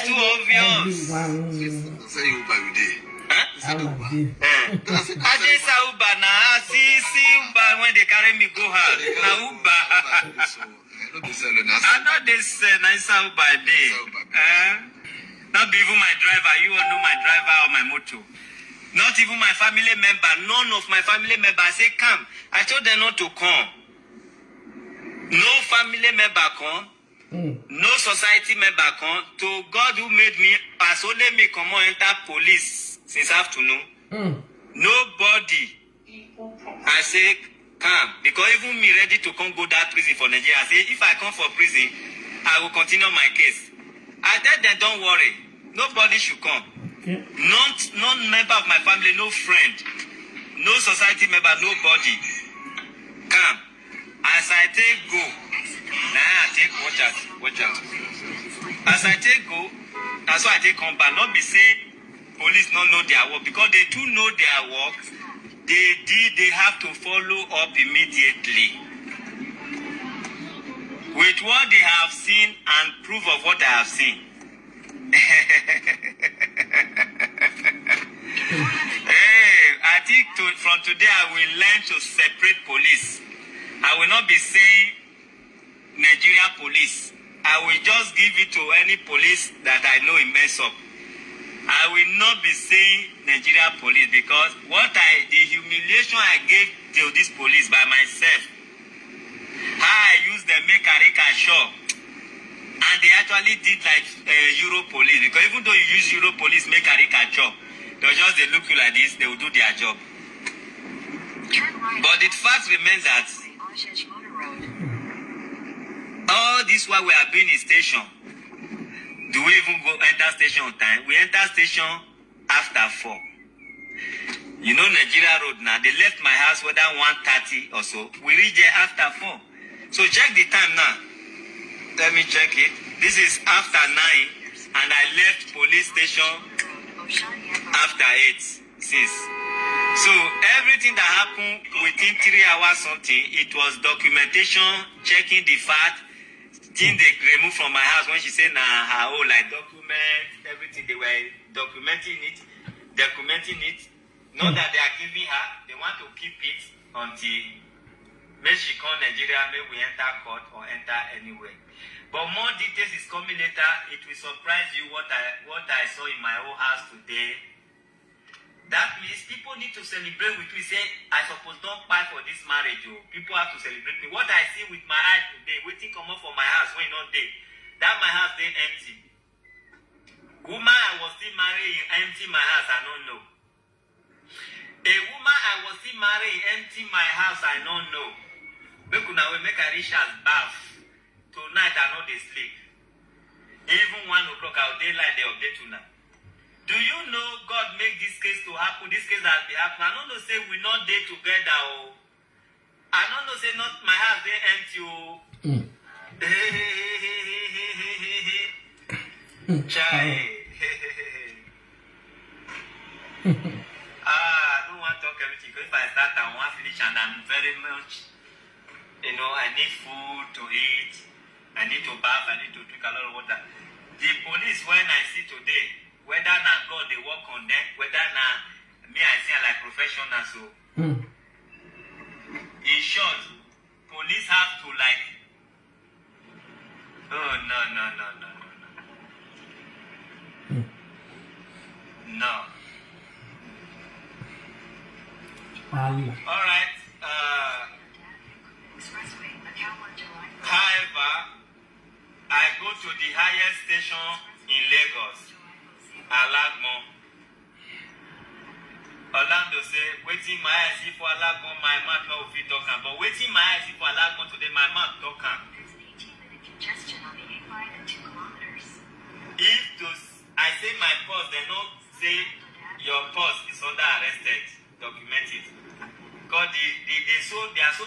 too obvious. Say Uber with it. I just say Uber now. See Uber when they carry me go hard. Now Uber. I know this nice Uber day. Not even my driver. You all know my driver or my motor. Not even my family member. None of my family member. I say come. I told them not to come. No family member come. No society member come. To God who made me, as only me come on enter police since afternoon. Nobody. I say come. Because even me ready to come go that prison for Nigeria. I say if I come for prison, I will continue my case. I tell them don't worry. Nobody should come. None member of my family, no friend, no society member, nobody. Come. As I take go, now I take watch out. As I take go, that's why I take come back. Not be say police not know their work, because they do know their work. They have to follow up immediately with what they have seen and proof of what I have seen. Hey, I think from today I will learn to separate police. I will not be saying Nigeria police. I will just give it to any police that I know it mess up. I will not be saying Nigeria police, because the humiliation I gave to this police by myself, how I used them make caricature, and they actually did like Euro police, because even though you use Euro police make caricature, they'll just they look you like this, they will do their job. But the fact remains that all this while we are being in station, do we even go enter station on time? We enter station after 4. You know Nigeria road now, they left my house whether 1:30 or so. We reach there after 4. So check the time now. Let me check it. This is after 9, and I left police station after 8, 6. So everything that happened within 3 hours something, it was documentation, checking the fact, thing they removed from my house when she said her whole like document, everything, they were documenting it. Not that they are giving her, they want to keep it until maybe she come Nigeria, maybe we enter court or enter anywhere. But more details is coming later. It will surprise you what I saw in my own house today. That means people need to celebrate with me. Say, I suppose don't buy for this marriage. Oh. People have to celebrate me. What I see with my eyes today, waiting come up from my house when not there. That my house then empty. Woman I was still married, empty my house, I don't know. A woman I was still married, empty my house, I don't know. Make a reach as bath. Tonight I know they sleep. Even 1 o'clock I'll daylight they update tonight. Do you know God make this case to happen? This case has been happening. I don't know say we not there together. Oh. I don't know say not my house they empty. Oh. Chai. I don't want to talk everything, because if I start I want to finish, and I'm very much, I need food to eat, I need to bath, I need to drink a lot of water. The police when I see today, whether na God they work on them, whether na me I see like professional, so in short, police have to like, oh no. All right. However, I go to the highest station in Lagos, Alagmo. Orlando say, waiting my eyes for Alagmo, my mouth no fit talk, but waiting my eyes for Alagmo today, my mouth talk. There's an 18-minute congestion on the A5 at 2 kilometers. If I say my pulse, they don't say your pulse is under arrested. Document it. Because they are so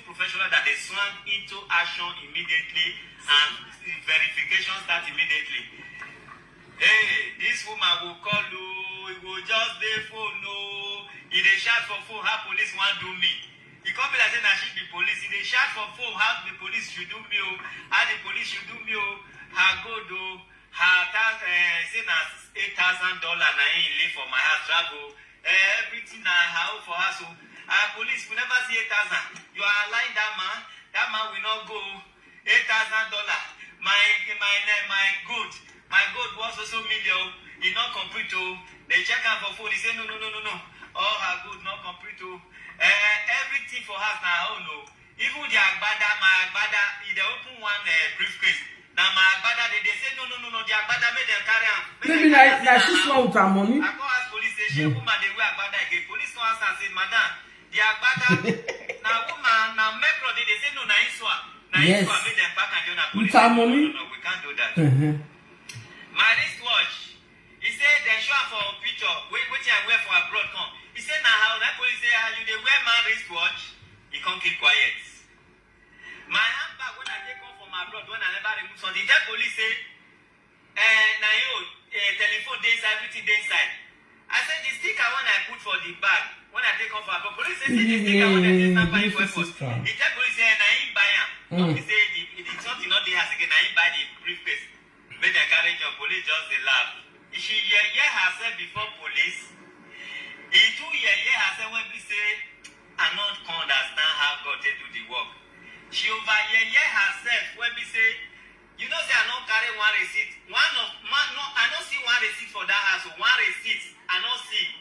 professional that they swung into action immediately, and verification starts immediately. Hey, this woman will call you, he will just dey phone, no. He dey shout for phone, how police want do me. He come be like saying that she be police. He dey shout for phone, how the police should do me, how the police should do me, how good, how as $8,000 na in live for my house travel. Everything I have for us. So police will never see 8,000. You are lying, that man. That man will not go. $8,000. My good was also million. He not complete. They check out for food. He say no. All her good not complete. Everything for us now. Oh no. Even the agbada, my agbada, they open one briefcase. Now my agbada, they say no. The agbada made them carry on. Maybe like she's not with her money. I go ask police station, woman they wear agbada again. Police come ask and say, madam, the agbada, now woman, now metro, they say no, na iswa. Yes. Made them pack and join a police. With her money. No, we can't do that. My wristwatch, he said they show up for a picture, which I wear for abroad come. He said now how that police say, you they wear my wristwatch, he can't keep quiet. My handbag when I take off from abroad, when I never remove something, that police say, now telephone day inside, everything day inside. I said the sticker when I put for the bag, when I take off from abroad, police say the sticker when I take off for airport. He tell police say, now he buy him. He say it's something not the house again, now he buy the briefcase. Make them carry your police just the laugh. She hear herself before police. He too hear herself when we say, I don't understand how God they do the work. She overhear herself when we say, you know, say I don't carry one receipt. I don't see one receipt for that house. One receipt, I don't see.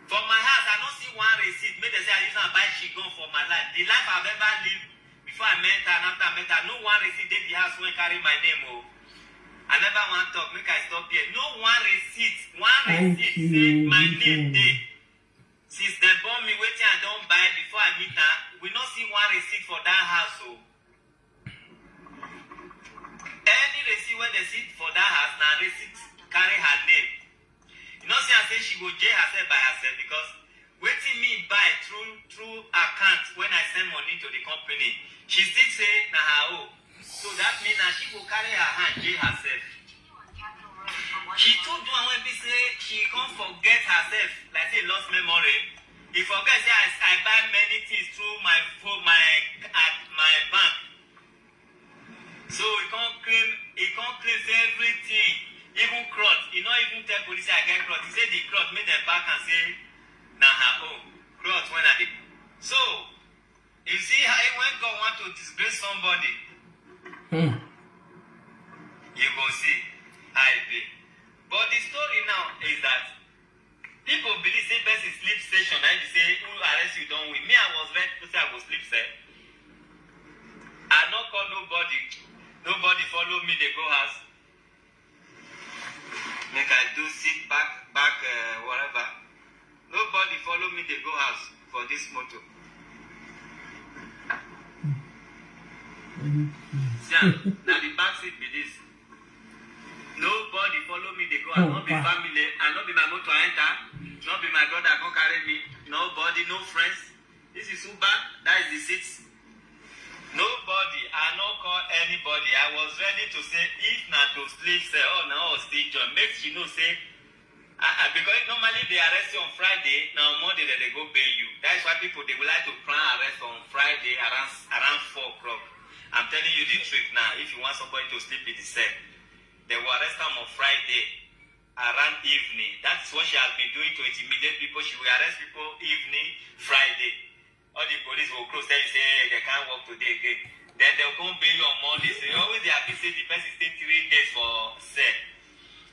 For my house, I don't see one receipt. Make them say I use and buy chigon for my life. The life I've ever lived before I met her and after I met her, no one receipt did the house when carry my name. Oh, I never want to talk. Make I stop here. No one receipt. One receipt say my name day. Since they born me, waiting I don't buy before I meet her, we not see one receipt for that house. So any receipt when they see for that house, now receipt carry her name. You know, see, I say she go jail herself by herself because waiting me buy through account when I send money to the company. She still say na her own. So that means that she will carry her hand jail herself. She told one when they say she can't forget herself, like say lost memory. He forget say I buy many things through my phone, my bank. So he can't claim say everything, even crowd. He not even tell police I get crowd. He say the crowd made them back and say na her own crowd when I did. So you see how when God want to disgrace somebody, you go see how it be. But the story now is that people believe say best is sleep station. I say who arrest you don't win. Me, I was ready to say I go sleep sir. I not call nobody. Nobody follow me. They go house. Make I do sit back whatever. Nobody follow me. They go house for this motor. See, now the back seat be this. Nobody follow me, they go. I not be family, I not be my motor enter, not be my brother go carry me. Nobody, no friends. This is Uber, that is the seats. Nobody, I not call anybody. I was ready to say, if not to sleep, say, oh no, still join. Make she know say, because normally they arrest you on Friday, now Monday they go bail you. That's why people they would like to plan arrest on Friday around 4 o'clock. I'm telling you the truth now. If you want somebody to sleep in the cell, they will arrest them on Friday around evening. That's what she has been doing to intimidate people. She will arrest people evening, Friday. All the police will close there and say they can't work today again. Then they'll come bail you on Monday. So always they have to say the person stay 3 days for cell.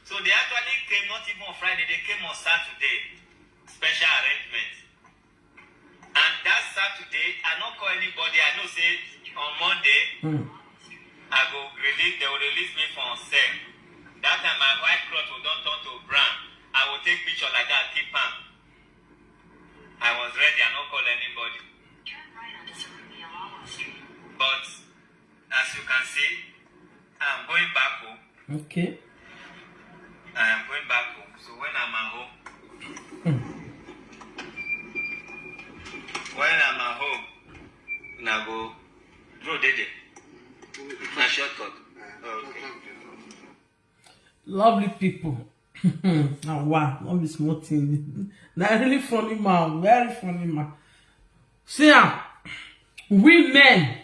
So they actually came not even on Friday, they came on Saturday. Special arrangement. And that Saturday, I don't call anybody. I know say on Monday, I go release, they will release me from cell. That time my white cloth will don't turn to brown. I will take picture like that, keep on. I was ready, I don't call anybody. But as you can see, I'm going back home. Okay. I am going back home. So when I'm at home, I go draw Dede. My shortcut. Okay. Lovely people. Oh, wow, not be small thing. That really funny man, very funny man. See, women,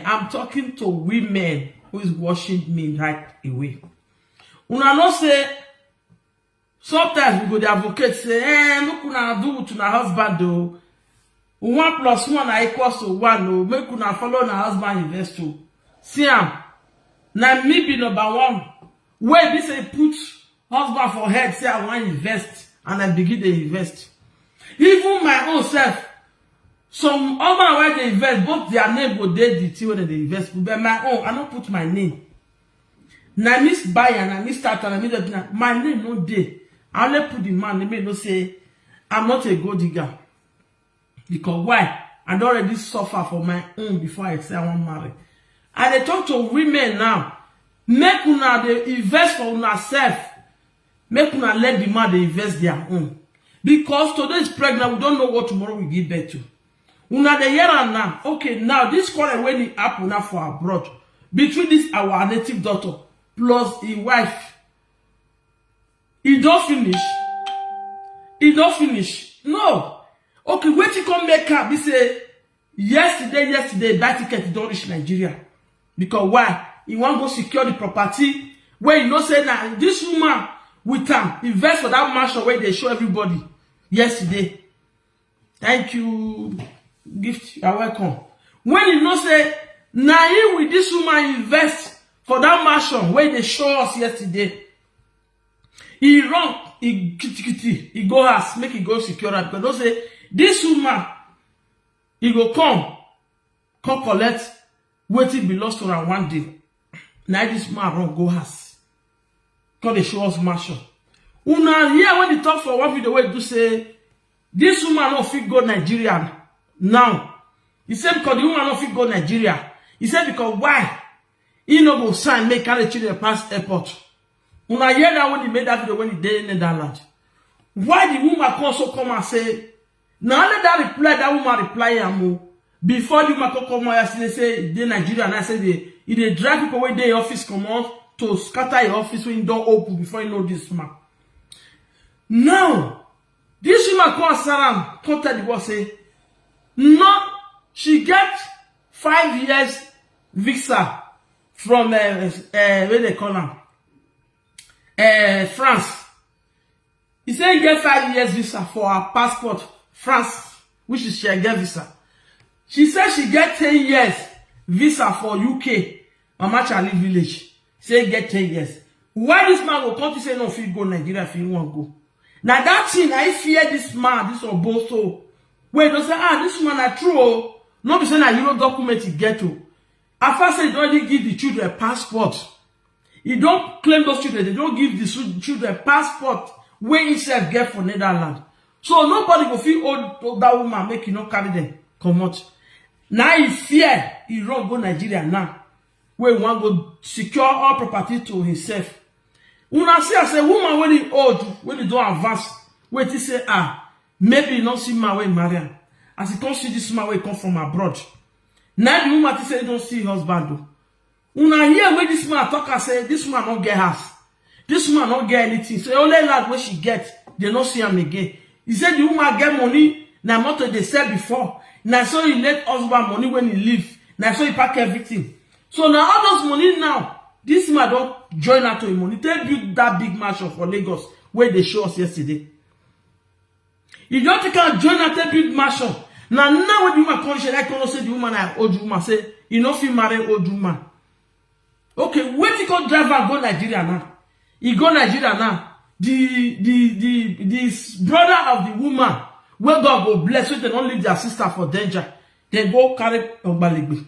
I'm talking to women who is watching me right away. Una no say sometimes we go the advocate say, look una do to na husband though. 1 + 1 equals to 1 no. Make una follow na husband invest to. See am. Na me be number 1. Where this say put husband for head say I want invest and I begin to invest. Even my own self, some other where they invest, both their name go dey the thing where they invest. But my own, I don't put my name. Na miss buy and I miss start and I miss that. My name no dey. I only put the man. They may not say I'm not a gold digger. Because why? I don't already suffer for my own before I say I want marry. And they talk to women now. Make una they invest for una self. Make una let the man they invest their own. Because today is pregnant, we don't know what tomorrow we give birth to. Una the year and now. Okay, now this quarrel when it happen now for abroad. Between this our native daughter plus his wife. It don't finish. It don't finish. No. Okay, wait you come make up. He say yesterday, that ticket don't reach Nigeria. Because why? He want to go secure the property. Where you know say now this woman with him invest for that mansion where they show everybody yesterday. Thank you. Gift, you're welcome. When you know say now he with this woman invest for that mansion where they show us yesterday. He run, he go ask, make he go secure it. Because don't say this woman, he go come collect waiting belongs to her one day. Now this man run go ask. Because they show us mansion. Una here when they talk for one video where do say this woman no fit go Nigeria now. He said because the woman no fit go Nigeria. He said because why? He no go sign make carry children pass airport. Una hear that when he made that video when he did in Netherlands. Why the woman also come and say now let that reply that woman reply am before the woman come yesterday say they Nigeria and I say they drag people away their office come out to scatter your office when you don't open before you know this man. Now, this woman called Sarah, come tell the boss say, no, she get 5 years visa from where they call her, France. He said he get 5 years visa for her passport, France, which is she get visa. She said she get 10 years visa for UK, Mama Charlie Village. Say get 10 years. Why this man will come to say no if you go Nigeria if you want go? Now that thing I fear this man, this oboso. Wait, don't say this man are true. No be saying that you know document he get to. At first say he don't really give the children a passport. He don't claim those children, they don't give the children a passport where himself get for Netherlands. So nobody will feel old that woman make you not carry them. Come out. Now he fear he run go Nigeria now. Where he want go secure all property to himself. Una see as a woman when he old, when he don't advance, wait he say maybe he not see man way marry. As he can't see this man way come from abroad. Now the woman say he don't see husband though. Una hear when this man talk and say this man don't get house. This man don't get anything. So only lad where she get, they don't see him again. He said the woman get money, now motor they said before. Now so he let husband money when he leave. Now so he pack everything. So now all those money now, this man don't join her to him money. They build that big mansion for Lagos where they show us yesterday. You don't think I join her to build mansion. Now when the woman comes, I can say the woman I old woman say, you know if you marry old woman. Okay, where he can drive and go Nigeria now? He go Nigeria now. This brother of the woman, where God go bless, so they don't leave their sister for danger. They go carry Ogbaligbe.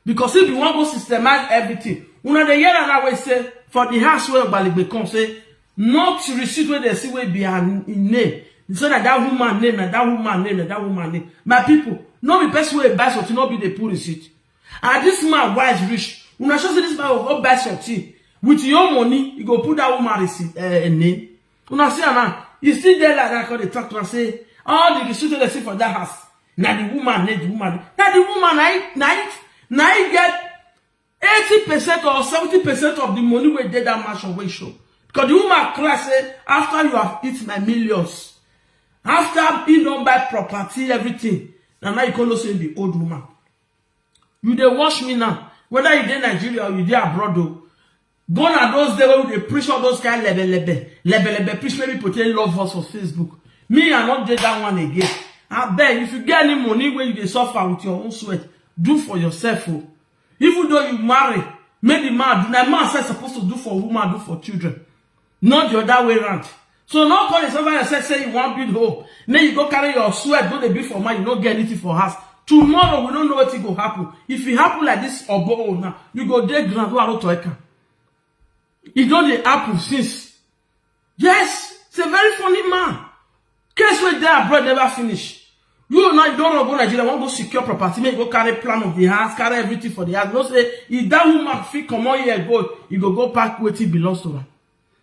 Because if you want to systemize everything, una the year and I say for the house where Ogbaligbe come say not receipt where they see where be in name. So that woman name and that woman name and that woman name. My people, no be best way buy something, not be the poor receipt. And this man wise rich. Una sure say this man will go buy something with your money. You go put that woman receipt name. Una see now, you still there like that because they talk to her say all the receipt they see for that house. Now the woman need the woman. Now the woman now you get 80% or 70% of the money we did that mansion we show. Because the woman cry say after you have eaten my millions, after you don't buy property, everything, now you call us the old woman. You they watch me now. Whether you in Nigeria or you there abroad, though, Gone are those days where they preach all those kind lebe preach maybe portray love us for Facebook. Me, I not did that one again. I beg, if you get any money where you dey suffer with your own sweat, do for yourself. Oh. Even though you marry, make the man do. That man says supposed to do for woman, do for children. Not the other way around. So not call yourself and say you want build home. Then you go carry your sweat, go the build for man, you don't get anything for house. Tomorrow we don't know what it go happen. If it happen like this or go now, you go dig ground to eka. It don't happen since. Yes, it's a very funny man. Case where they abroad never finish. You now you don't want to go Nigeria, want to go secure property, make go carry plan of the house, carry everything for the house. No say if that woman fit come on here go, you go pack what it belongs to her.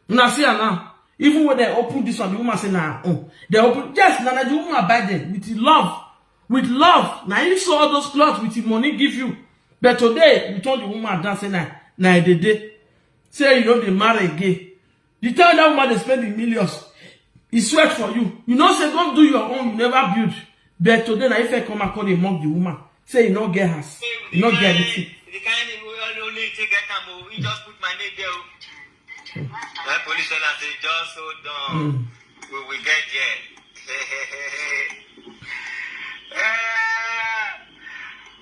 Now see her now. Even when they open this one, the woman say nah, oh, they open yes, now the woman buy them with love. With love. Now you saw all those clothes with the money give you. But today, you told the woman dance say nah the day. Say you know they marry again. You tell that woman they spend the millions. He sweat for you. You know say don't do your own, you never build. But today now if I come and call him mock the woman, say you not get house. You not get anything. The kind of only take get time, you just put my name there. That police and say just hold on. We will get there.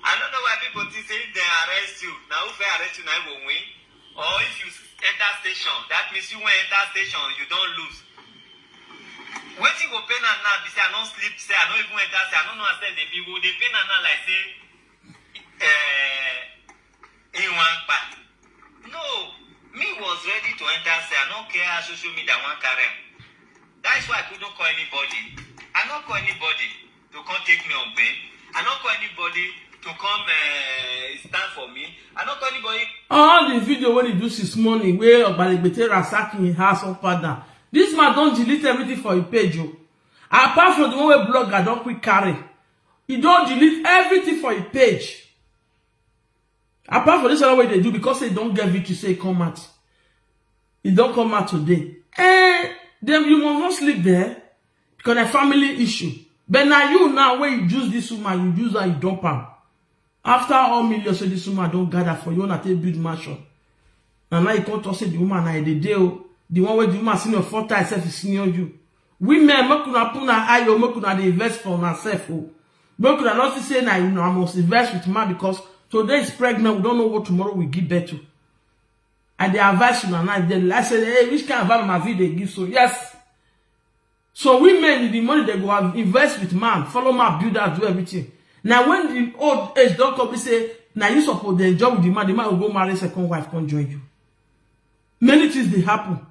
I don't know why people think say they arrest you. Now if they arrest you now you will win. Or if you enter station, that means you won't enter station, you don't lose. Waiting go pain and now, say I don't sleep, say I don't even enter, say I don't know how to say they go, they pain and now like say in one part. No, me was ready to enter, say I don't care how social media one carry. That's why I couldn't call anybody. I don't call anybody to come take me on pain. I don't call anybody to come stand for me. I don't call anybody. All the video when he do this morning, where Obaligbete ransacking his house up and down. This man don't delete everything for his page. Oh. Apart from the one where blogger don't quick carry. He don't delete everything for his page. Apart from this other way they do because they don't get victory, say come out. He don't come out today. Then you must not sleep there. Because a family issue. But now you now when you use this woman, you use her, you dump her. After all millions, so this woman don't gather for you and take build mansion. And now you can't talk say the woman now the day, the one where the woman senior 4 times is senior you. Women, make una put na eye, make una dey invest for herself. Make una not say now you know I must invest with man because today is pregnant, we don't know what tomorrow we give birth to. And they advise you now, they say, hey, which kind of value my video they give? So yes. So women, the money they go have invest with man, follow man, build out, do everything. Now when the old age don't come, say, now you support the job with the man will go marry second wife, can't join you. Many things they happen.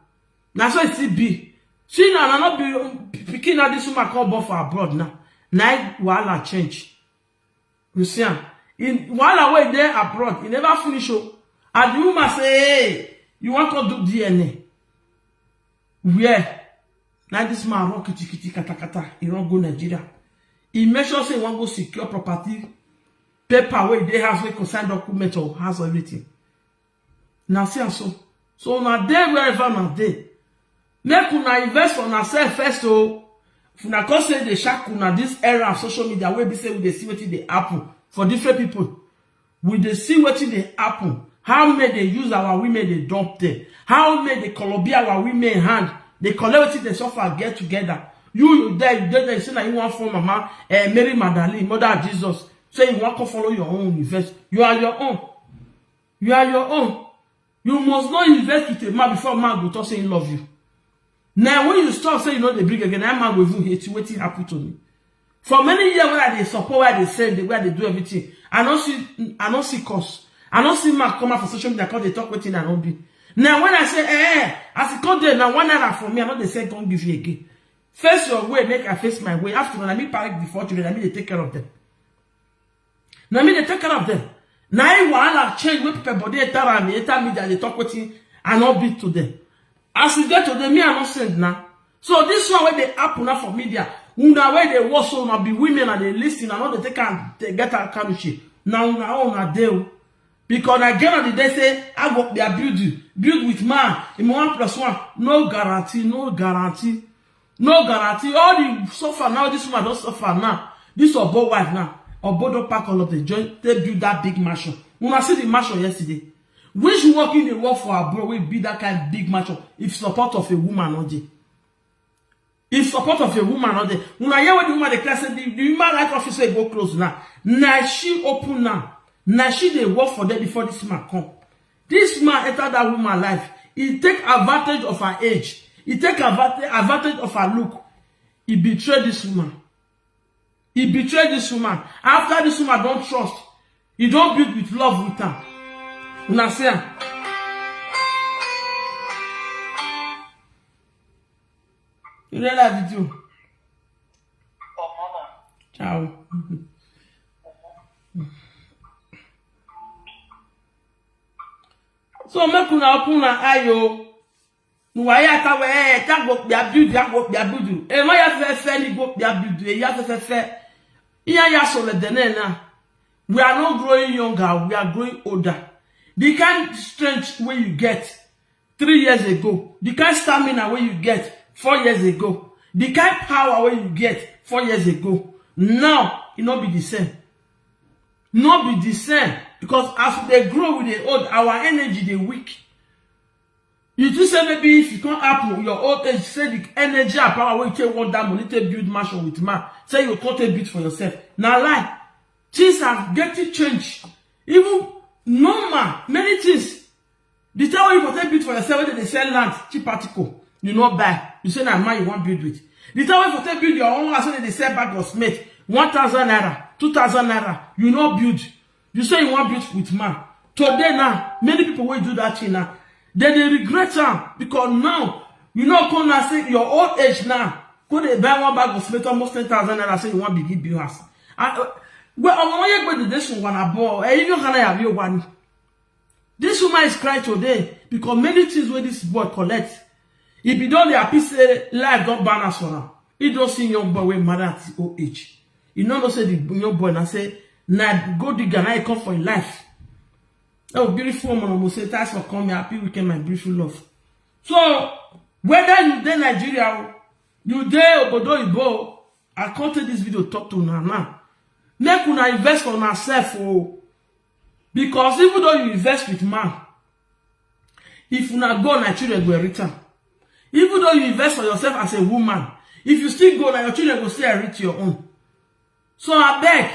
Now so it be. See now, I'm not be picking out this woman called for abroad now. Now while change. You see, while away there abroad, he never finish. And the woman say, hey, you want to do DNA? Where? Now this man run kitty kata, he don't go Nigeria. He make sure say he want go secure property, paper where they have to sign document or has everything. Now see so now there wherever now there. Make una invest on yourself first so if una come say they shack una this era of social media where we say we dey see wetin dey happen for different people. We dey see wetin dey happen. How may they use our women they dump there? How may they Colombia our women hand? They collect wetin they suffer get together. You there, say that you want for mama, Mary Magdalene, mother of Jesus. Say you want to follow your own invest. You are your own. You are your own. You must not invest with a man before man will talk say he love you. Now when you stop saying you know they bring again, that man will even hate you. Wetin happen to me? For many years when they support, where they send, where they do everything, I don't see cause. I don't see man come out for social media because they talk wetin I don't be. Now when I say, as it come there, now 1 hour for me, I know they say don't give you again. Face your way, make I face my way. After when I meet parent before children, I mean they take care of them. Now I mean they take care of them. Now I want to change with people body tell me that they talk with him and not beat to them. As we get to them, me I not send now. So this one where they happen now for media, una where they was so now be women and they listen and all they take and they get a country. Now una deal. Because again on the day say I go they are build with man in 1+1. No guarantee, no guarantee. No guarantee. All the suffer now, this woman don't suffer now. This Obo wife now. Obo don't pack all of the joint. They build that big mansion. When I see the mansion yesterday. Which working the work for abroad will be that kind of big matchup if support of a woman or day. If support of a woman or day. When I hear what the woman declares, the human rights officer go close now. Now she open now. Now she they work for them before this man come. This man enter that woman life. He take advantage of her age. He take advantage of her look. He betrayed this woman. He betrayed this woman. After this woman don't trust, he don't build with love with her. Una say you read that video? Ciao. So make una open na ayo. Nuwa ya ta we ta go bia build. E ma ya fe ni go bia build. E ya fe. Iya ya so le dene na. We are not growing younger, we are growing older. The kind of strength when you get 3 years ago, the kind of stamina when you get 4 years ago, the kind of power when you get 4 years ago, now it not be the same. Not be the same. Because as they grow with the old, our energy they weak. You just say maybe if you can't happen your old age, say the energy and power when you take one that money to build mansion with man, say you can't build for yourself. Now lie. Things are getting changed. Even normal, many things. The time when you take build for yourself, when they sell land, cheap article, you not buy. You say now man you want build with. The time when you take build your own house, when they sell bag of cement, 1,000 naira, 2,000 naira, you not build. You say you want build with man. Today now, many people will do that thing now. Then they regret them because now you know come and say your old age now. Go they buy one bag of cement almost 10,000 naira, say you want big build house. Well, I want to go to this one about. You can have your one. This woman is crying today because many things where this boy collect. If you don't happy say life don't balance for now. He don't see young boy with mother at his old age. You know say the young boy and say now go digger now he come for his life. Oh beautiful woman almost say thanks for coming happy weekend my beautiful love. So whether you there Nigeria, you there Obodo Ibo, I can't take this video talk to now. Make una invest on yourself, oh. Because even though you invest with man, if you not go, your children will return. Even though you invest for yourself as a woman, if you still go, your children will still reach your own. So I beg,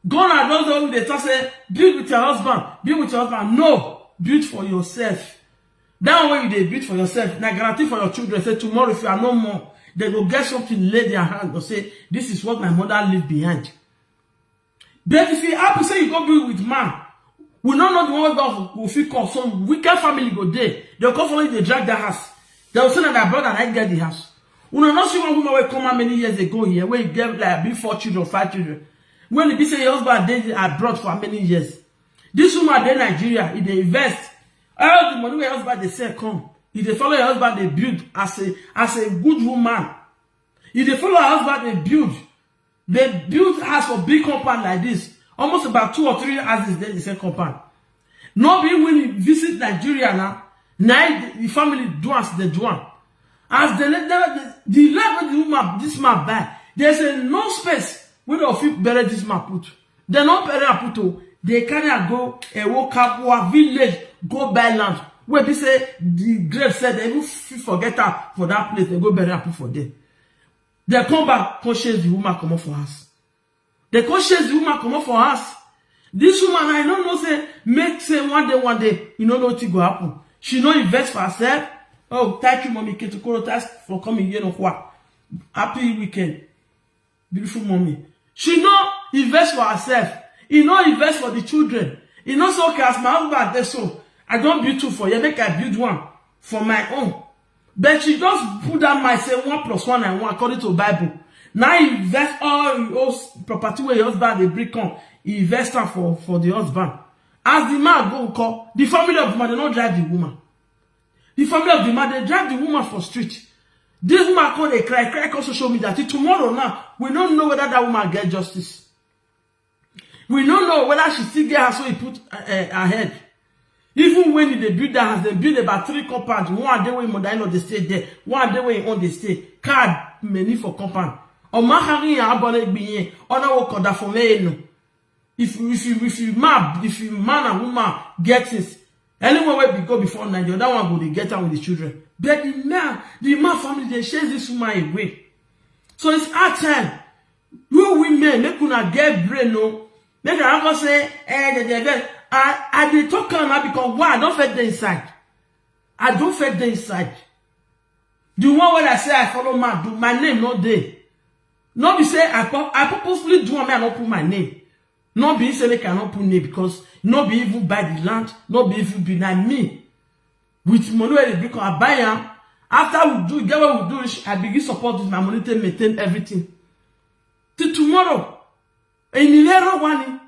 go and don't they talk say build with your husband, build with your husband. No, build for yourself. That way they build for yourself. Now guarantee for your children. Say tomorrow if you are no more, they will get something lay their hand or say this is what my mother left behind. But if you happen say you go be with man, we don't know the one God will feel call some wicked family go there. They'll come for you, they drag the house. They'll say that their brother and I get the house. We don't know see one woman will come out many years ago here where you get like big 4 children, 5 children. When the be say your husband they abroad for many years. This woman they Nigeria, if they invest, all the money your husband they say come. If they follow your husband, they build as a good woman. If they follow your husband, they build house for big compound like this. Almost about 2 or 3 houses there, the same compound. Nobody when you visit Nigeria now the family do as they do. As the level the woman, this man buy, there's no space where they fit bury this man put. They not bury a put. They can go a walk up village, go buy land. Where they say the grave said they will forget her for that place, they go bury a put for them. They come back, conscious the woman come up for us. They conscious the woman come up for us. This woman, I don't know, say, make say one day, you don't know what go happen. She no invest for herself. Oh, thank you, mommy, Ketukoro, thanks for coming here. Happy weekend. Beautiful mommy. She no invest for herself. He no invest for the children. He no say, okay, as my husband does so, I don't build 2 for you, make I build 1 for my own. But she just put that my say 1 + 1 and 1 according to the Bible. Now invest all your property where your husband they bring on. Invest for the husband. As the man go call, the family of the man, they don't drive the woman. The family of the man, they drive the woman for street. This woman call, they cry also show me that tomorrow now, we don't know whether that woman get justice. We don't know whether she still get her so he put her head. Even when they build that house, they build about 3 compounds. One day when mother they stay there, one day when on they stay. Card many for compound. Or mahari ya abone biye, ona wokoda for me no. If you man and woman get it, Anyone will be go before Nigeria, that one go they get out with the children. But the man family, they chase this woman away. So it's our time. You women, make una get brain, no. Make una go say, I dey talk now because why? I don't fit the inside. I don't fit the inside. The one where I say I follow man, do my name not there. Not be say I purposefully do I not put my name. Not be say they cannot put name because not be even buy the land, not be even be like me. With money where they because I buy them. After we do get what we do, I begin support with my money to maintain everything. Till tomorrow. And in the one,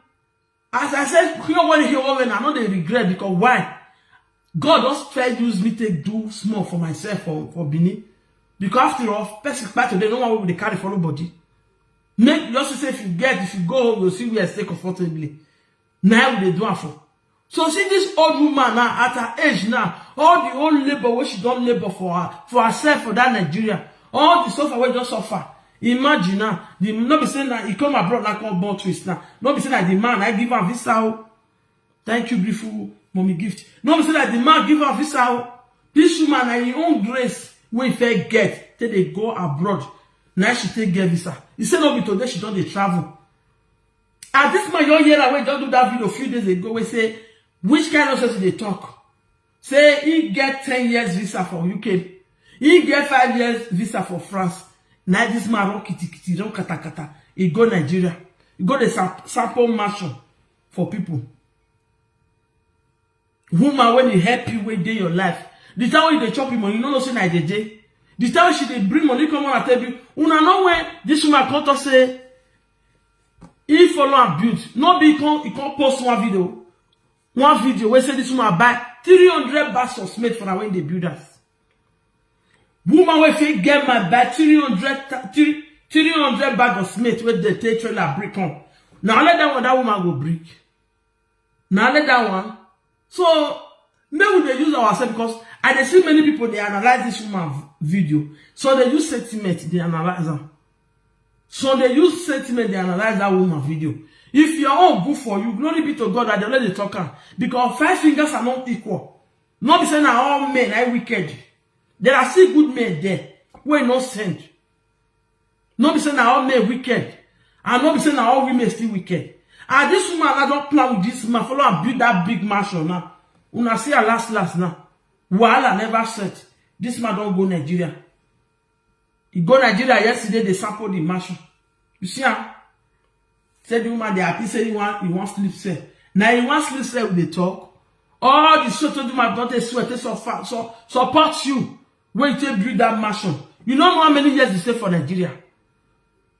as I said, here woman, I know they regret because why? God just try use me to do small for myself for Bini. Because after all, person back today, no one will they carry for nobody. Make just say if you go home, you'll see where I stay comfortably. Now they do it for. So see this old woman now at her age now, all the old labor where she don't labor for herself for that Nigeria, all the suffer where just suffer. Imagine now, not be saying that he come abroad like all born twist now. Not be saying that the man I give her visa. Thank you, beautiful mommy gift. Not be saying that the man give her visa. This woman at her own grace when he get till they go abroad. Now she take get visa. He said no be today she don't they travel. And this man you hear away just do that video a few days ago. We say which kind of sense they talk? Say he get 10 years visa for UK. He get 5 years visa for France. Now this man run kitty run kata. He go Nigeria. He go the sample mansion for people. Woman when he help you when day your life. The time when you chop him money, you know say na day. The time she dey bring money come on and tell you, una know when this woman come to say he follow and build. No be he can't post one video where say this woman buy 300 bags of cement for her when they build us. Woman wey fit get my buy 300 bags of cement where they take trailer brick on. Now let that woman go brick. Now let that one. So maybe they use ourselves because I dey see many people they analyze this woman video. So they use sentiment, they analyze them. So they use sentiment, they analyze that woman video. If you're all good for you, glory be to God that they let the talker. Because 5 fingers are not equal. Not be saying that all men are wicked. There are still good men there. Who are not sent. Not be saying that all men wicked. And not be saying that all women still wicked. And this woman I don't plan with this man. Follow and build that big mansion now. Una see her last now. Wahala never set. This man don't go Nigeria. He go Nigeria yesterday, they sample the mansion. You see how? Said the woman they happy, said he want sleep cell. Now he want sleep cell with the talk. All the sort of woman don't sweat, they support you. When you build that mansion. You don't know how many years you stay for Nigeria.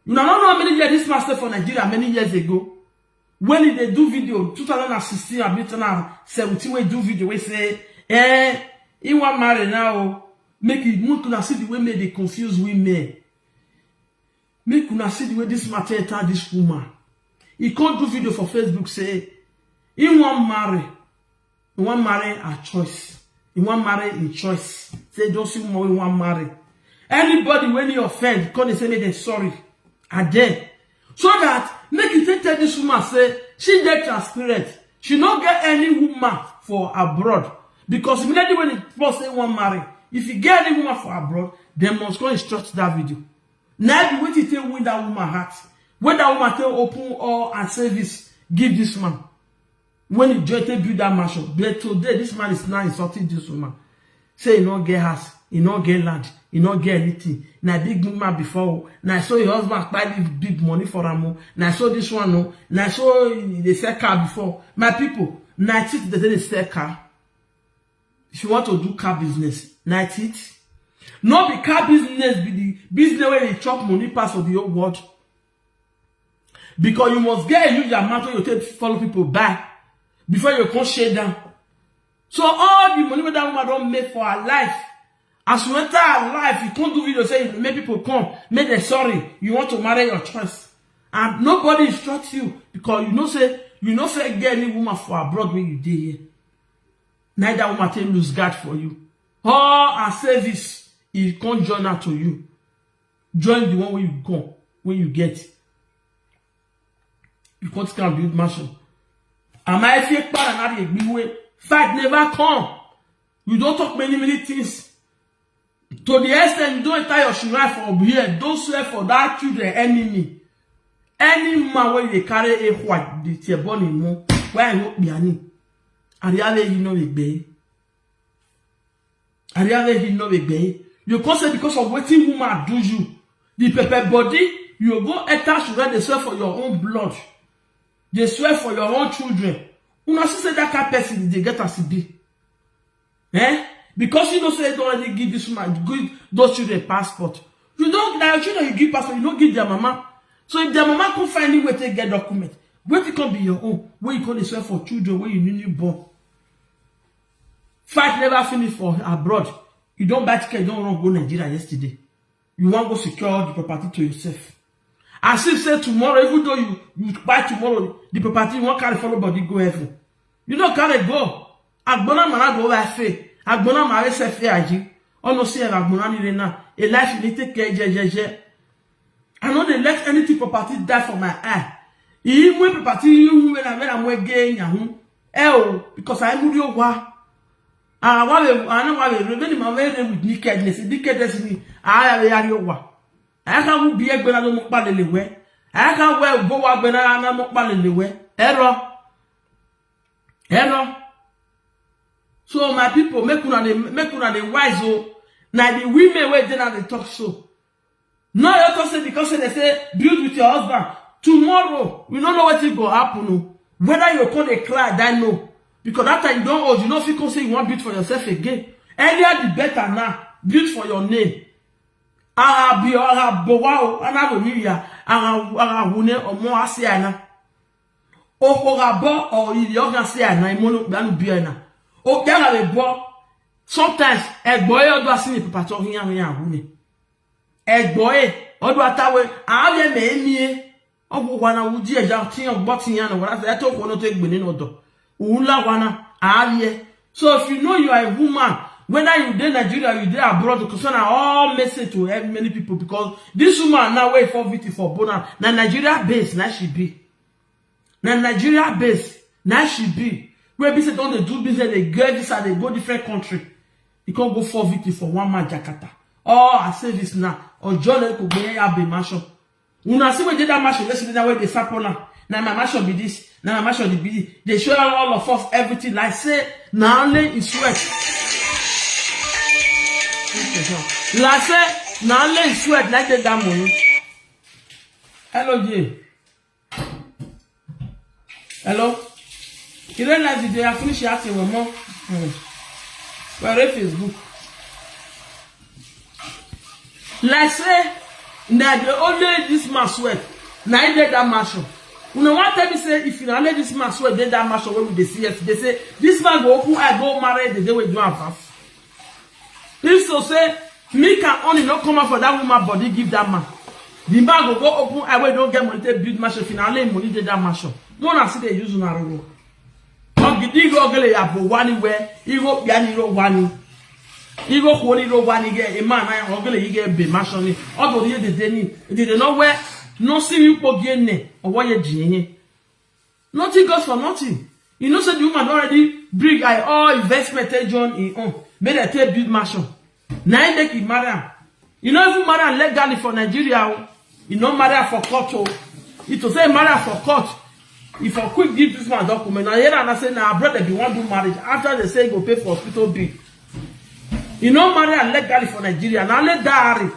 You don't know how many years this man stayed for Nigeria many years ago. When they do video, 2016 and 2017, when do video, we say, he want marry now. Make it move to see the way they confuse women. Make you see the way this matter enter this woman. He can't do video for Facebook, say, he want marry. He want marry a choice. He want marry in choice. Say, don't see woman we want marry. Anybody when he offend, because they say me they sorry. Are there. So that make it tell this woman say she get transparent. She not get any woman for abroad. Because immediately when the person want marry, if you get any woman for abroad, they must go instruct that video. Now be waiting to win that woman heart. When that woman tell open all and service, give this man. When he join to build that mansion, but today this man is now insulting this woman. Say he not get house, he not get land, he not get anything. Now big woman before, now I saw your husband buy big money for him. Now I saw this one, no. Now I saw they sell car before. My people, now it they sell car. If you want to do car business, now it. Not be car business, be the business where they chop money pass for the whole world. Because you must get a huge amount of your take follow people back before you can share down. So all the money that woman don't make for her life, as you enter her life, you can't do video saying make people come, make them sorry, you want to marry your choice. And nobody instructs you because you know say get any woman for abroad when you did here. Neither woman can lose guard for you. All her service, he can't join her to you. Join the one where you go, when you get. You can't build mansion. Am I fake part and Fight never come. You don't talk many things. To the extent you don't enter your shrine for here, don't swear for that children enemy. Any man when they carry a white, the tiaboni mo, where I won't be any. Ariale, you know it be. Ariale, you know it be. You can't say because of waiting woman do you. The pepper body, you go enter shrine, they swear for your own blood. They swear for your own children. Una see say that kind person they get as be. Eh? Because you don't say they don't already give this woman, give those children passport. You don't, now your children you give passport, you don't give their mama. So if their mama can find any way to get document, where it can be your own, where you can swear for children, where you need born. Fight never finish for abroad. You don't buy ticket, you don't want to go Nigeria yesterday. You want to go secure the property to yourself. As if say tomorrow, even though you buy tomorrow, the property you won't carry follow body go heaven. You don't carry go. Agbona mana go over faith. Agbona ma se fe aji. Ono see agbona ni na. A life you need to take care. I know they let anything property die for my eye. Even property you when I'm again yahu. Because I move your wa. I know why we really my way with nakedness. Nakedness me. I have your wa. I can't be a gbena no mo pa lele we. I can't wear go wa gbena na mo pa lele we. Error. So my people, make una the wise oh. Now the women where they talk so. No, you talk say because they say build with your husband. Tomorrow, we don't know what will happen. No. Whether you call a cry, I know. Because that time you don't hold, you know if you can say you want build for yourself again. Earlier the better now. Build for your name. Aha bi aha bowa ana go niya aha hune omo asiana. O rabo or ili organisiana imono gbanu biana. O biara le bo. Sometimes egbo e odo asini papa to hian hune. Egbo e odo atawe aye me emie. Obo wana wuji eja tin ogbo tin yan wala se to ko no to egbe ninu odo. Ula wana aye. So if you know you are a woman, whether you dey Nigeria, you dey abroad, to concern all message to help many people because this woman now wait for VT for bonus. Now Nigeria base, now she be. Now Nigeria base, now she be. Where business don't do business, they get this and they go different country. You can't go for VT for one man Jakarta. Oh, I say this now. Or John could be a be mansion. Una see when they that mansion, let's see that way they sample now. Now my mansion be this, now my mansion be this. They show all of us everything. Like say, now only in sweat. La say, now only in sweat like the damn one. Hello, Jay. Hello. You don't like the day I finish asking one more. Where is Facebook? Like say, now the only this man sweat. Now he did that mansion. You know what tell me say if you not let this man sweat did that mansion where we they see it, they say this man go open I go marry the day we do have. If so say me can only not come out for that woman body give that man. The man go open I will don't get money to build mansion finally money did that mansion. Don't I see they use na road. Ogidi go gele ya bo wani where he go bia ni ro wani. He go ko ni ro wani get a man na ogele he get be mansion ni. Odo the day ni they know where no see you pogienne or what you doing. Nothing goes for nothing. You know, say the woman already bring all investment John in on. Made a take build mansion. Now they keep marry. You know, if you marry legally for Nigeria, you know marry for court. It to say marry for court. If I quick give this man document, now here and I say now brother you want to do marriage after they say go pay for hospital bill. You know marry legally for Nigeria. Now let diary.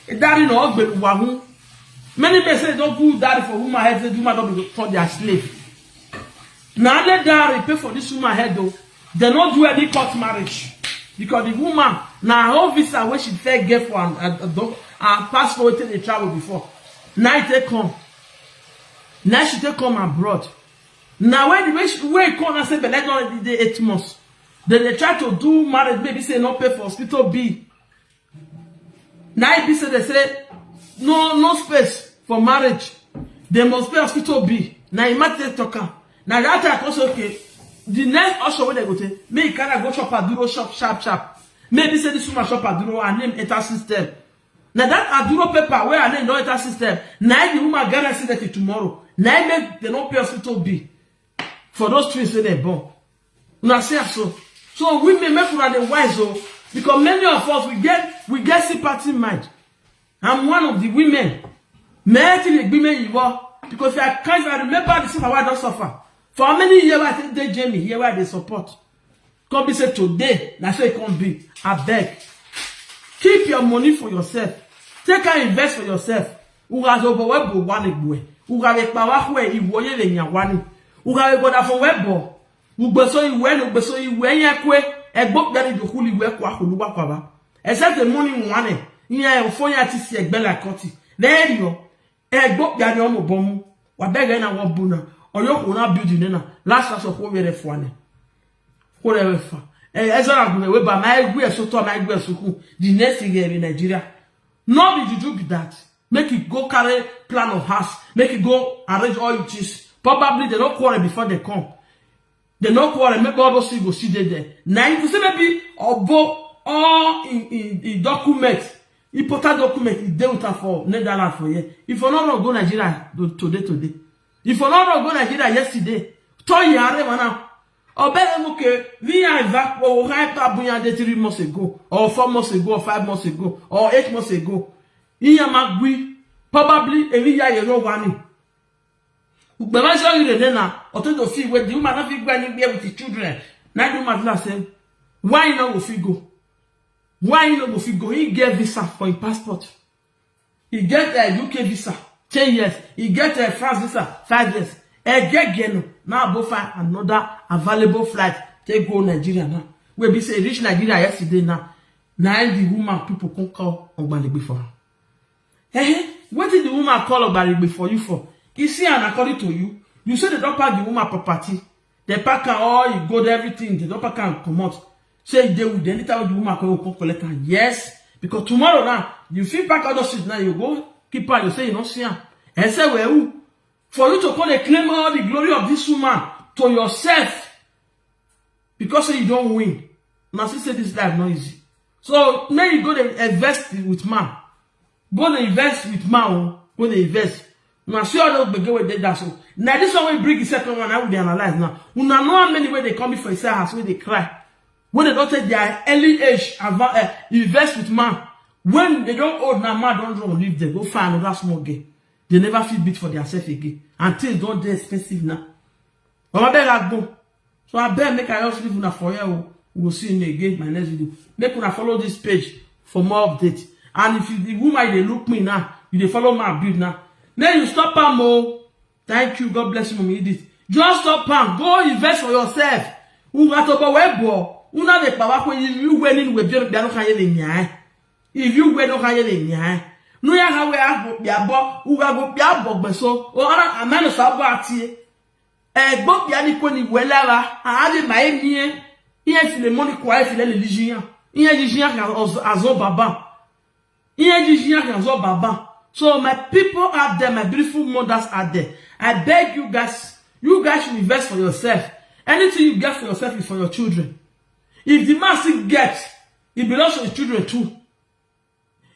Diary no be wahun. Many people say don't put daddy for woman head, say woman don't be for their slave. Now let that pay for this woman head though. They don't do any court marriage. Because the woman, now her visa where she fair get for and passport till they travel before. Now they come. Now she take come abroad. Now when the way come and say but let not the 8 months. Then they try to do marriage, maybe say not pay for hospital bill. Now it be say they say no space for marriage. They must pay hospital bill. Now you might take talk. Now that time also okay. The next also where they go to make can go shop Aduro shop sharp. Maybe say this woman shop Aduro and name enter system. Now that Aduro paper where I name no enter system. Now the woman guarantee that tomorrow. Now make they not pay hospital bill for those twins when they born. Una say so. So women make una the wise oh, because many of us we get sympathy mind. I'm one of the women. Many women you are because I remember the stuff I don't suffer. For how many years I think they Jamie here where they support. Come be say today, that's how it can be. I beg. Keep your money for yourself. Take and invest for yourself. Ugazobo webo wani bwe. Ugawe kpawakwe iwoye le nyawani. Ugawe goda fo webo. Ugbeso iwe nyekwe. Egbok dani dokuli we kwa kuluwa kwa ba. Except the money wane. Nye ufo ya tisi egbela koti. There you egbok dani omo bomu. Wabega na wabuna. Oyoko na building nena. Last class of were fwane. Whatever. Ezra we ba my egwe so to my egwe so ku. The next thing in Nigeria. No be juju be that. Make it go carry plan of house. Make it go arrange all it is. Probably they don't quarrel before they come. They don't quarrel. Maybe all those things go see there. Now you say maybe all in document, important document is there with for Netherlands for here. If you not go Nigeria today. If you not go Nigeria yesterday, 2 years now. Or better okay, we are back or right up 3 months ago, or 4 months ago, or 5 months ago, or 8 months ago. Iya magui probably every year you know one. But I show you the now, or to see where the woman not going there with the children. Now you must say, why not go go? Why not go go? He get visa for his passport. He get a UK visa 10 years. He get a France visa 5 years. Again, now go find another available flight. Take go Nigeria now. We be say reach Nigeria yesterday now. Now the woman people can call on Bali before. What did the woman call about before you for? You see, and according to you, you say they don't pack the woman property. They pack all you got everything. They don't pack and come out. Say they will then tell the woman come collect her. Yes, because tomorrow now you feel pack all those shit now you go keep her. You say you don't see her. And say well, for you to come and claim all the glory of this woman to yourself because you don't win. Now she say this life not easy. So now you go to invest with man. Go to invest with man. Go to invest. Now sure those begin with that so. Now this one will bring the second one. I will be analyzed now. We know how many way they come before a house where they cry. When they don't take their early age invest with man. When they don't old now, man don't leave them. Go find another small girl. They never feel beat for themselves again. Until it's don't expensive now. But I beg I go. So I beg make I also leave una for you. We'll see you again my next video. Make una follow this page for more updates. And if you the woman they look me now, you they follow my build now. Then you stop am. Thank you. God bless you, Mommy Edith. Just stop am. Go invest for yourself. Ungatoba webo. Una de power when you winning with your no kanye le nya. If you win no kanye le nya. No ya ha we agbo biabo, uga go biabo gbeso. O ara amano sa gbo atie. Egbo bia ni ko ni welara. Ade mai mie. Iye file money kwa file le lijian. Iye lijian kan azo baba. Iye lijian kan azo baba. So my people out there, my beautiful mothers out there, I beg you guys should invest for yourself. Anything you get for yourself is for your children. If the man still gets, it belongs to the children too.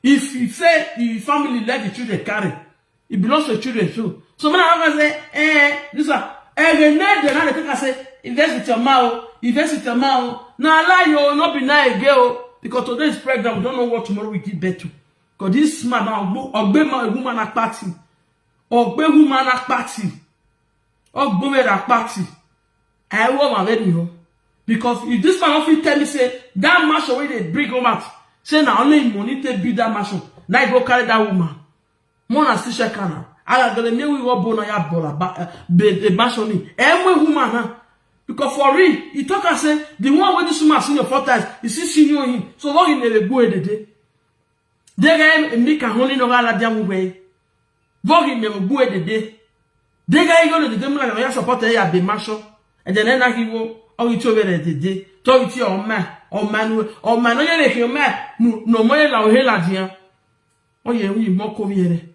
If you say the family let the children carry, it belongs to the children too. So when I say, this one, they think I say, invest with your mouth, invest with your mouth. Now lie you, not be nice girl, because today is pregnant, we don't know what tomorrow we give birth to. Because this man now, a woman at party. Woman at party. At party. I want my baby. Because if this man often tell me, say, that mansion where they bring home out, say, now only money to build that mansion. Now you go carry that woman. Mona still check her. I got to know we were born on your bola, the mansion. Every woman, because for real, he talk and say, the one where this woman seen your 4 times, you see senior him. So long he never go the day. They make a honey no la diam way. Vogue never go the day. They go to the demon and I support the mansion. And then he will. Oh, you told me the day. Talk to your man, or man, no, no more la hela dia. Oh, yeah, we more coviere.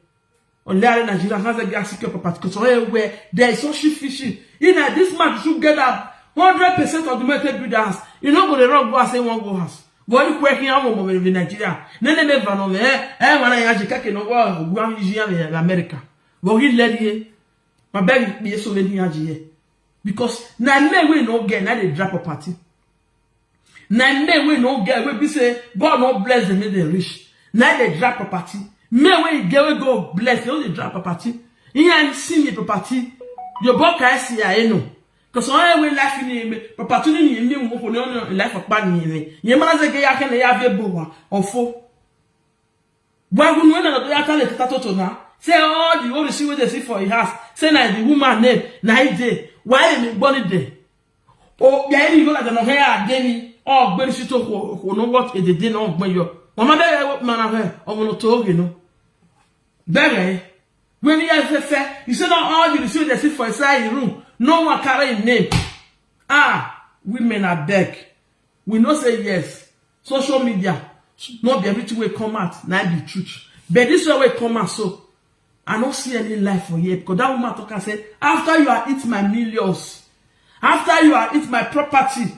Or Larry Nigeria has a gas property. So, where there is so fishing. In this man should get up 100% of the metal builders. You know, go the wrong go and say one go house. Boy, you working out in Nigeria. Nene never know me. When I had a cake no go in America. But he led ye. My baby be so many years. Because na men we no get, na they drop property. Na men we no get, we be say, God no bless them, make them rich. Na they drop property. Men we get, we go bless, they only drop property. You ain't see me property. Your boy can see I know. Because all we life in property in the life of bad. You man say ya can have a boa or four. Why would one of the other tato now? Say all the only see what they see for his house. Say na the woman name, night day. Why am I born day? Oh, yeah, you go like no hair, Denny. Oh, very shit who know what it did not when you. Mama, what man of her, or no talk, you know. Very. When you have a fair, you said all you see they see for inside the room. No one carry name. Ah, women are back. We know say yes. Social media, not be everything will come out, not be truth. But this way come out so. I don't see any life for you because that woman talk and say, after you are eat my millions, after you are eat my property,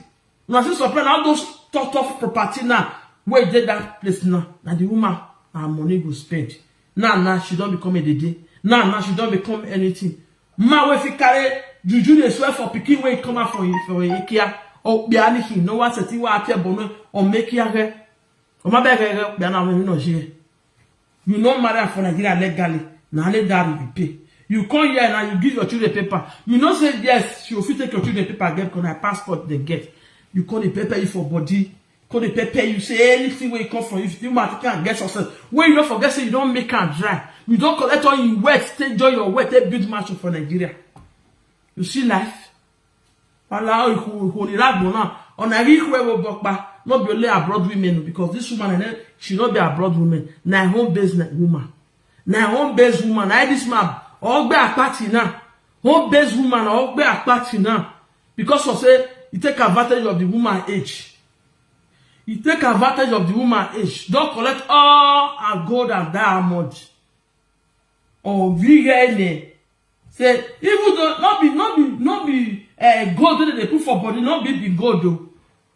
now since all those tough property now, where did that place now? Now the woman, her money go spend. Now she don't become a day. Now she don't become anything. Ma we fi carry juju dey swear for pikin wey come out for Ikea or be anything. No one say wa appear bono or make here. O ma be here be na we no here. You no marry for Nigeria legally. Now legally you pay. You come here and you give your children paper. You know say yes, she will fit take your children paper get because her passport they get. You call the paper you for body. Call the paper you say anything where you come from. If you matter can get success. When you don't forget say you don't make her dry. You don't collect all your wet, take joy your wet, take build mansion for Nigeria. You see life? Allow who the rag now. On a week where we walk back, not be only abroad women because this woman she not be abroad woman. Now home based woman. Now home based woman. Now this man all be a party now. Home based woman all be a party now. Because of say you take advantage of the woman age. You take advantage of the woman age. Don't collect all her gold and diamond. Or really say even though not be gold that they put for body, not be gold though.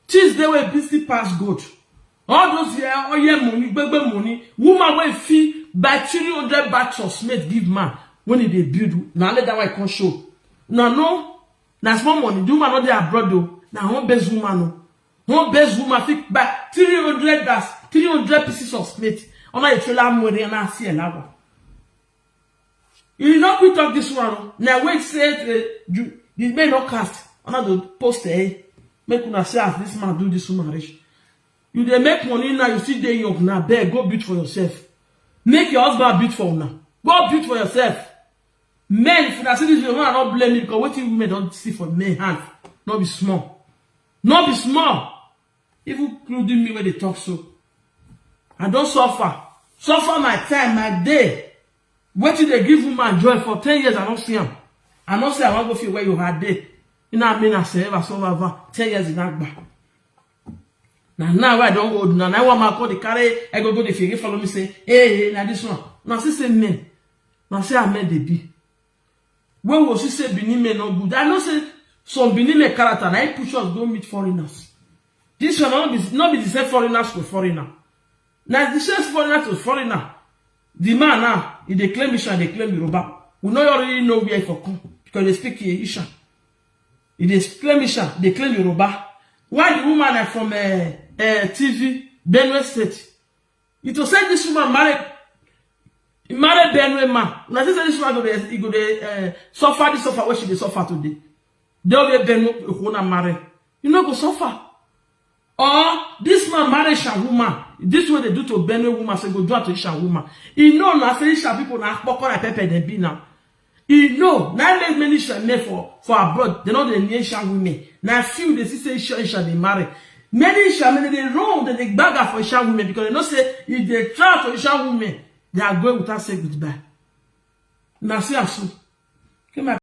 Things they will busy pass gold. All those here, all your money, baby money, woman will fee by 300 bags of cement give man when they build. Now let that way can show. No, that's small money. Do man not they abroad though. Now one best woman no. One best woman fit buy 300 pieces of cement. On a trailer money and I see a lava. You not quit talk this one. Now wait say you may not cast another post make una say as this man do this woman rich. You they make money now, you see they young now. Beg, go build for yourself. Make your husband build for now. Go build for yourself. Men, if you see this woman, not blame me because what you women don't see for men hand. Not be small. Not be small. Even including me when they talk so. I don't suffer. Suffer my time, my day. What did they give woman joy for 10 years? I don't see him. I don't say I want to go feel where you had day. You know what I mean? I say ever so 10 years in Agba. Now I don't go. Now I want my call the carry. I go the figure follow me say, hey, now this one. Now she say men. Now say I made the be. When was she say Benin men no good? I know say some Benin men character. Now I push us go meet foreigners. This one not be the same foreigners to foreigner. Now the same foreigner to foreigner. The man now, if they claim Isha, they claim Yoruba. We know you already know where for come because they speak Isha. If they claim Isha, they claim Yoruba. Why the woman are from TV, Benue State? It was said this woman married Benue man. Now this woman go suffer this suffer where she dey suffer today. They will be Benue who na marry. You know go suffer. Or this man marry Isha woman. This way they do to Benue woman, say go do to Isha woman. You know now say Isha people na poko na pepper dem be now. You know now many Isha men for abroad. They know the Isha women. Now few they see say Isha they marry. Many Isha men they wrong they bag for Isha women because they know say if they try to Isha women they are going without say goodbye. Now see asu.